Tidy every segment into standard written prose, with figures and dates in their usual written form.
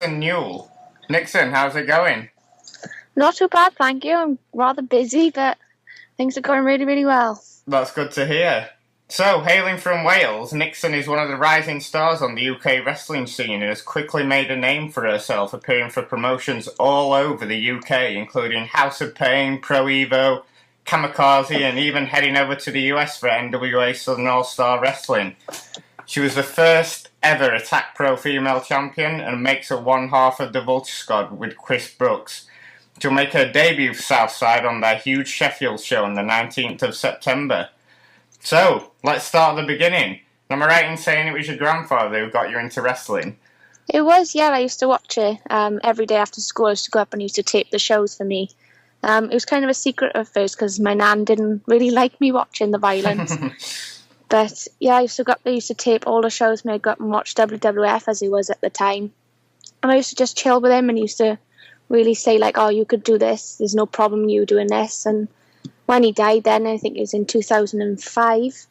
Nixon Newell. Nixon, how's it going? Not too bad, thank you. I'm rather busy, but things are going really, really well. That's good to hear. So, hailing from Wales, Nixon is one of the rising stars on the UK wrestling scene and has quickly made a name for herself, appearing for promotions all over the UK, including House of Pain, Pro Evo, Kamikaze, and even heading over to the US for NWA Southern All-Star Wrestling. She was the first ever Attack Pro female champion and makes her one half of the Vulture Squad with Chris Brooks. She'll make her debut for Southside on their huge Sheffield show on the 19th of September. So, let's start at the beginning. Am I right in saying it was your grandfather who got you into wrestling? It was, yeah. I used to watch it every day after school. I used to go up and he used to tape the shows for me. It was kind of a secret at first because my nan didn't really like me watching the violence. But yeah, I used to go up there, used to tape all the shows, and I'd go up and watch WWF as he was at the time. And I used to just chill with him and he used to really say like, oh, you could do this, there's no problem you doing this. And when he died then, I think it was in 2005,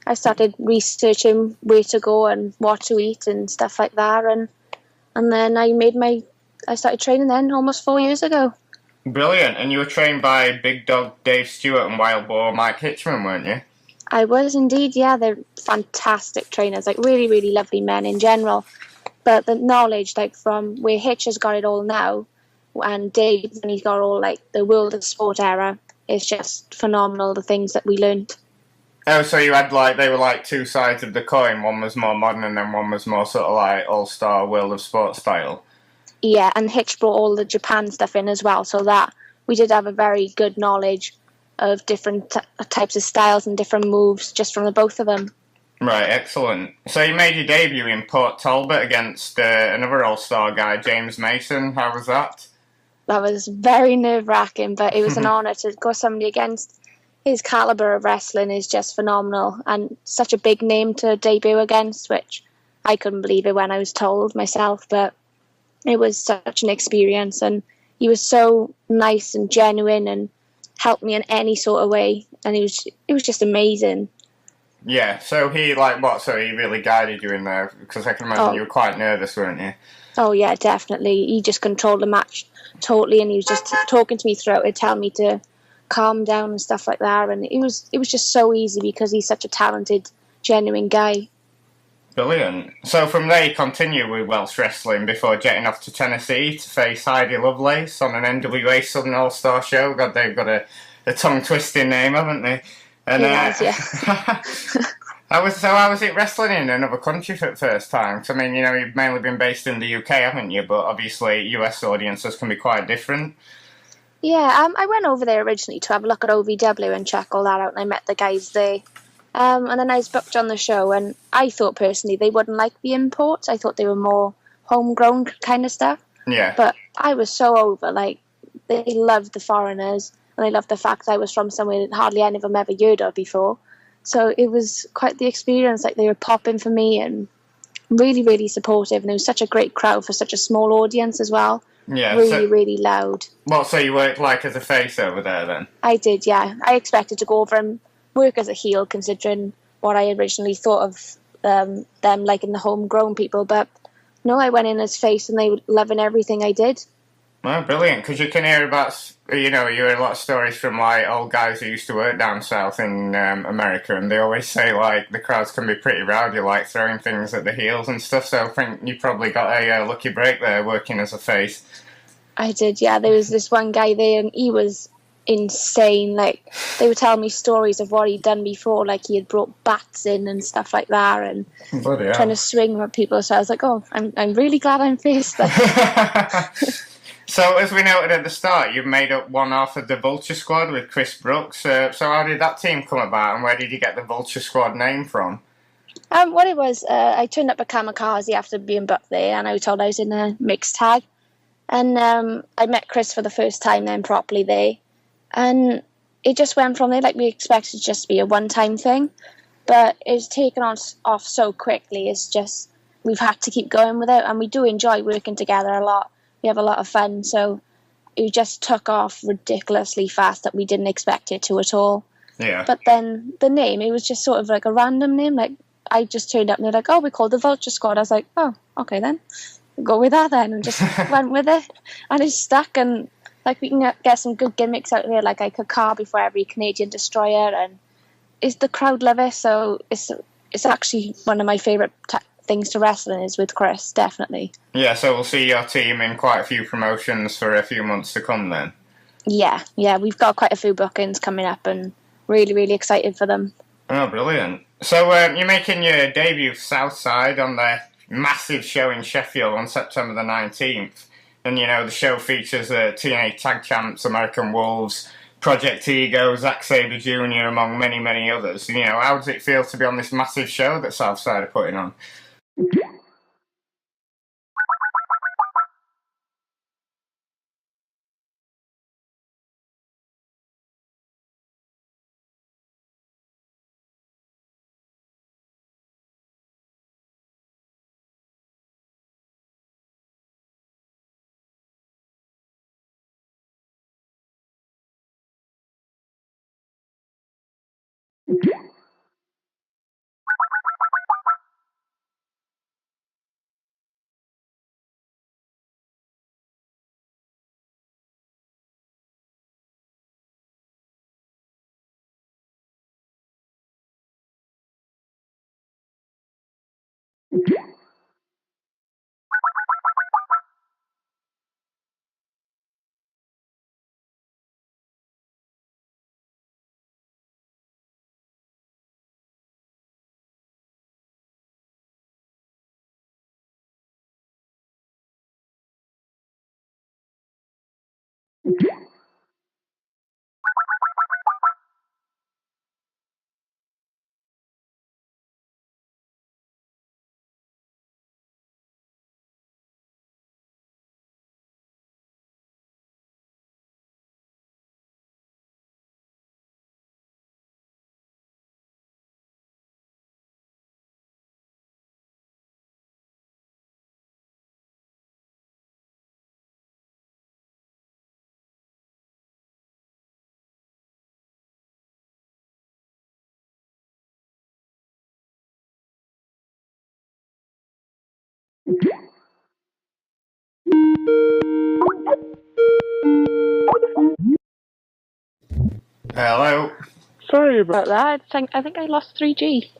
I started researching where to go and what to eat and stuff like that. And then I started training then almost 4 years ago. Brilliant. And you were trained by Big Dog Dave Stewart and Wild Boar Mike Hitchman, weren't you? I was indeed, yeah. They're fantastic trainers, like really, really lovely men in general. But the knowledge, like from where Hitch has got it all now, and Dave, when he's got all like the world of sport era, is just phenomenal, the things that we learnt. Oh, so you had they were like two sides of the coin. One was more modern and then one was more sort of like all-star world of sport style. Yeah, and Hitch brought all the Japan stuff in as well, so that we did have a very good knowledge of different types of styles and different moves just from the both of them. Right, excellent. So you made your debut in Port Talbot against another all-star guy, James Mason. How was that? That was very nerve-wracking, but it was an honour to go somebody against his calibre of wrestling is just phenomenal, and such a big name to debut against, which I couldn't believe it when I was told myself, but it was such an experience, and he was so nice and genuine and helped me in any sort of way, and it was just amazing. Yeah, so he so he really guided you in there, because I can imagine you were quite nervous, weren't you? Oh yeah, definitely. He just controlled the match totally, and he was just talking to me throughout it, telling me to calm down and stuff like that, and it was just so easy because he's such a talented, genuine guy. Brilliant. So from there you continue with Welsh wrestling before jetting off to Tennessee to face Heidi Lovelace on an NWA Southern All-Star show. God, they've got a tongue-twisting name, haven't they? And, yeah. How was it wrestling in another country for the first time? 'Cause, I mean, you know, you've mainly been based in the UK, haven't you? But obviously US audiences can be quite different. Yeah, I went over there originally to have a look at OVW and check all that out, and I met the guys there. And then I was booked on the show, and I thought personally they wouldn't like the imports. I thought they were more homegrown kind of stuff. Yeah. But I was so over. Like, they loved the foreigners, and they loved the fact that I was from somewhere that hardly any of them ever heard of before. So it was quite the experience. Like, they were popping for me and really, really supportive. And it was such a great crowd for such a small audience as well. Yeah. Really, really loud. Well, so you worked like as a face over there then? I did, yeah. I expected to go over and work as a heel, considering what I originally thought of them liking the homegrown people. But no, I went in as face, and they were loving everything I did. Well, brilliant, because you can hear about, you hear a lot of stories from, like, old guys who used to work down south in America, and they always say, like, the crowds can be pretty rowdy, like, throwing things at the heels and stuff, so I think you probably got a lucky break there, working as a face. I did, yeah. There was this one guy there, and he was insane. Like, they were telling me stories of what he'd done before, like he had brought bats in and stuff like that, and trying to swing with people, so I was like, oh, I'm really glad I'm face there. So, as we noted at the start, you've made up one half of the Vulture Squad with Chris Brooks. So how did that team come about, and where did you get the Vulture Squad name from? What it was, I turned up at Kamikaze after being booked there, and I was told I was in a mixed tag. And I met Chris for the first time then properly there. And it just went from there, like we expected it just to be a one-time thing. But it's taken off so quickly. It's just, we've had to keep going with it, and we do enjoy working together a lot. We have a lot of fun, so it just took off ridiculously fast that we didn't expect it to at all. Yeah. But then the name, it was just sort of like a random name. Like, I just turned up and they're like, oh, we're called the Vulture Squad. I was like, oh, okay then. go with that then, and just went with it, and it's stuck. And like we can get some good gimmicks out of it, like a car before every Canadian destroyer, and the crowd love it. So it's actually one of my favourite things to wrestle in is with Chris, definitely. Yeah, so we'll see your team in quite a few promotions for a few months to come then. Yeah, we've got quite a few bookings coming up, and really, really excited for them. Oh, brilliant. So you're making your debut Southside on their massive show in Sheffield on September the 19th. And, the show features TNA Tag Champs, American Wolves, Project Ego, Zack Sabre Jr., among many, many others. How does it feel to be on this massive show that Southside are putting on? Hello? Sorry about that. I think I lost 3G.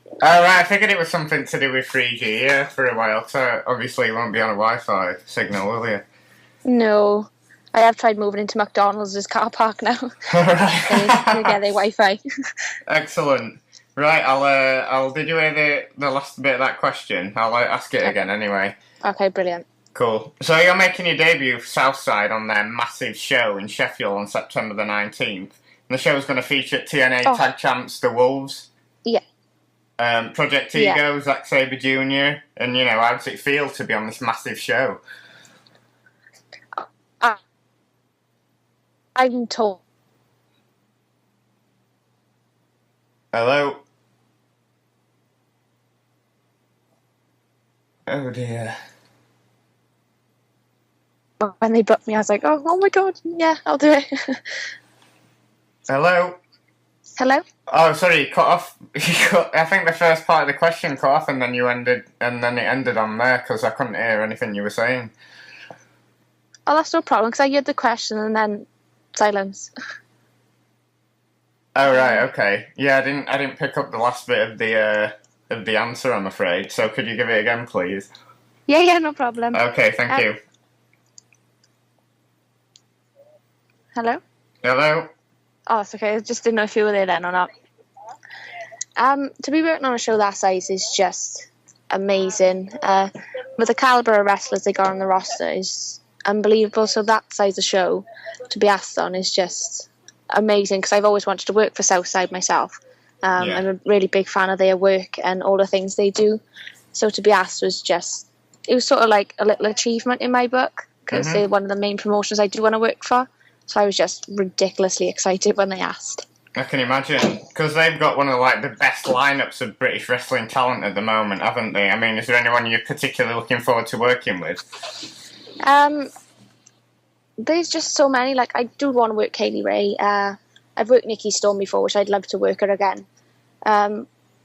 Oh, right, I figured it was something to do with 3G, for a while. So obviously you won't be on a Wi-Fi signal, will you? No. I have tried moving into McDonald's car park now. Right. to get their Wi-Fi. Excellent. Right, did you hear the last bit of that question? I'll ask it again anyway. Okay, brilliant. Cool. So you're making your debut for Southside on their massive show in Sheffield on September the 19th. And the show's going to feature TNA Tag Champs, the Wolves. Yeah. Project Ego, Zack Sabre Jr. And, how does it feel to be on this massive show? I'm told. Hello? Oh, dear. When they booked me, I was like, oh my god, yeah, I'll do it. Hello? Hello? Oh, sorry, cut off. I think the first part of the question cut off, and then it ended on there because I couldn't hear anything you were saying. Oh, that's no problem because I heard the question and then silence. Oh right, okay. Yeah, I didn't pick up the last bit of the answer, I'm afraid. So could you give it again, please? Yeah, no problem. Okay, thank you. Hello? Hello? Oh, it's okay. I just didn't know if you were there then or not. To be working on a show that size is just amazing. With the calibre of wrestlers they got on the roster is unbelievable. So that size of show to be asked on is just amazing because I've always wanted to work for Southside myself. I'm a really big fan of their work and all the things they do. So to be asked it was sort of like a little achievement in my book because they're one of the main promotions I do want to work for. So I was just ridiculously excited when they asked. I can imagine, because they've got one of the best lineups of British wrestling talent at the moment, haven't they? I mean, is there anyone you're particularly looking forward to working with? There's just so many. Like, I do want to work Kaylee Ray. I've worked Nikki Storm before, which I'd love to work her again.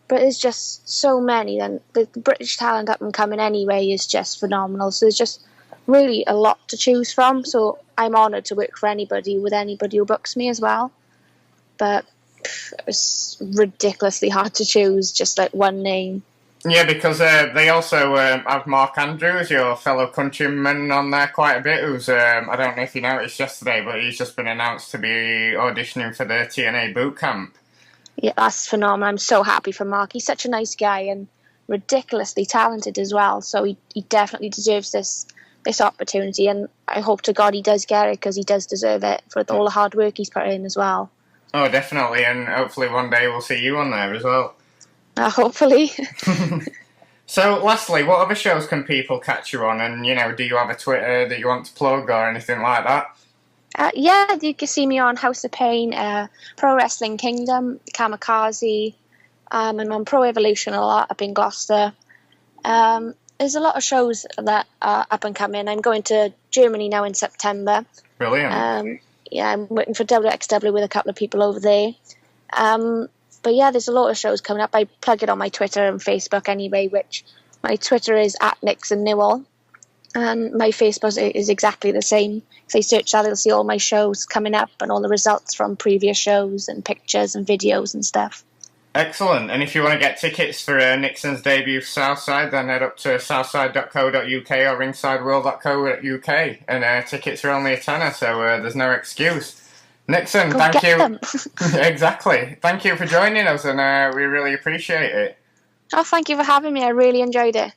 but there's just so many. And the British talent up and coming anyway is just phenomenal. So there's just really a lot to choose from. So I'm honoured to work for anybody who books me as well. But it was ridiculously hard to choose just like one name. Yeah, because they also have Mark Andrews, your fellow countryman, on there quite a bit, who's, I don't know if you noticed yesterday, but he's just been announced to be auditioning for the TNA boot camp. Yeah, that's phenomenal. I'm so happy for Mark. He's such a nice guy and ridiculously talented as well. So he definitely deserves this opportunity, and I hope to God he does get it, because he does deserve it for all the hard work he's put in as well. Oh, definitely, and hopefully one day we'll see you on there as well. Hopefully. So, lastly, what other shows can people catch you on? And, do you have a Twitter that you want to plug or anything like that? Yeah, you can see me on House of Pain, Pro Wrestling Kingdom, Kamikaze. I'm on Pro Evolution a lot up in Gloucester. There's a lot of shows that are up and coming. I'm going to Germany now in September. Brilliant. Yeah, I'm working for WXW with a couple of people over there. But yeah, there's a lot of shows coming up. I plug it on my Twitter and Facebook anyway, which my Twitter is @Nixon Newell. And my Facebook is exactly the same. If they search that, they'll see all my shows coming up and all the results from previous shows and pictures and videos and stuff. Excellent. And if you want to get tickets for Nixon's debut for Southside, then head up to southside.co.uk or ringsideworld.co.uk. And tickets are only a tenner, so there's no excuse. Nixon, thank you. Exactly. Thank you for joining us, and we really appreciate it. Oh, thank you for having me. I really enjoyed it.